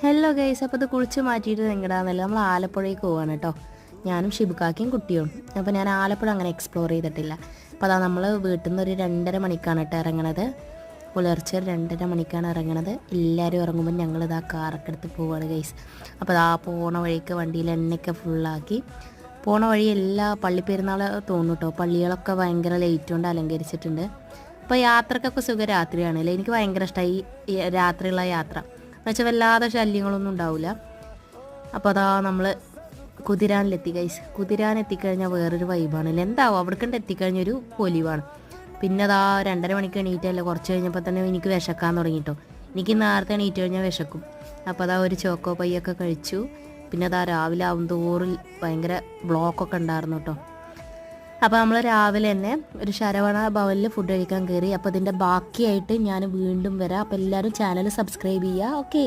Hello guys, അപ്പോൾ ഇത് കുളിച്ച് മാറ്റിയിട്ട് എങ്ങടാന്നല്ല നമ്മൾ ആലപ്പുഴയ്ക്ക് പോവാണ് കേട്ടോ. ഞാനും ഷിബുക്കാക്കിയും കുട്ടിയും. അപ്പോൾ ഞാൻ ആലപ്പുഴ അങ്ങനെ എക്സ്പ്ലോർ ചെയ്തിട്ടില്ല. അപ്പോൾ അതാ നമ്മൾ വീട്ടിൽ നിന്ന് ഒരു 2:30 മണിക്കാണ് കേട്ടോ ഇറങ്ങണത്. പുലർച്ചെ 2:30 മണിക്കാണ് ഇറങ്ങണത്. എല്ലാവരും ഇറങ്ങുമ്പോൾ ഞങ്ങളിതാ കാറൊക്കെ എടുത്ത് പോവാണ് ഗൈസ്. അപ്പോൾ അതാ പോണ വഴിക്ക് വണ്ടിയിൽ എണ്ണയൊക്കെ ഫുള്ളാക്കി പോണ വഴി എല്ലാ പള്ളിപ്പെരുന്നാൾ തോന്നും കേട്ടോ. പള്ളികളൊക്കെ ഭയങ്കര ലൈറ്റ് കൊണ്ട് അലങ്കരിച്ചിട്ടുണ്ട്. അപ്പോൾ യാത്രക്കൊക്കെ സുഖം രാത്രിയാണല്ലേ. എനിക്ക് ഭയങ്കര ഇഷ്ടമായി ഈ രാത്രിയുള്ള യാത്ര. എന്നുവെച്ചാൽ വല്ലാതെ ശല്യങ്ങളൊന്നും ഉണ്ടാവില്ല. അപ്പോൾ അതാ നമ്മൾ കുതിരാനിലെത്തി ഗൈസ്. കുതിരാൻ എത്തിക്കഴിഞ്ഞാൽ വേറൊരു വൈബാണല്ലേ. എന്താവും അവിടേക്കൊണ്ട് എത്തിക്കഴിഞ്ഞൊരു പൊലിവാണ്. പിന്നെ അതാ 2:30 മണിക്ക് എണീറ്റല്ലേ, കുറച്ച് കഴിഞ്ഞപ്പോൾ തന്നെ എനിക്ക് വിശക്കാൻ തുടങ്ങിട്ടോ. എനിക്ക് നേരത്തെ എണീറ്റ് കഴിഞ്ഞാൽ വിശക്കും. അപ്പോൾ അതാ ഒരു ചോക്കോ പയ്യൊക്കെ കഴിച്ചു. പിന്നെ അതാ രാവിലെ ആവും തോറും ഭയങ്കര ബ്ലോക്കൊക്കെ ഉണ്ടായിരുന്നു കേട്ടോ. അപ്പോൾ നമ്മൾ രാവിലെ തന്നെ ഒരു ശരവണ ഭവനിൽ ഫുഡ് കഴിക്കാൻ കയറി. അപ്പോൾ ഇതിൻ്റെ ബാക്കിയായിട്ട് ഞാൻ വീണ്ടും വരാം. അപ്പോൾ എല്ലാവരും ചാനൽ സബ്സ്ക്രൈബ് ചെയ്യുക. ഓക്കെ.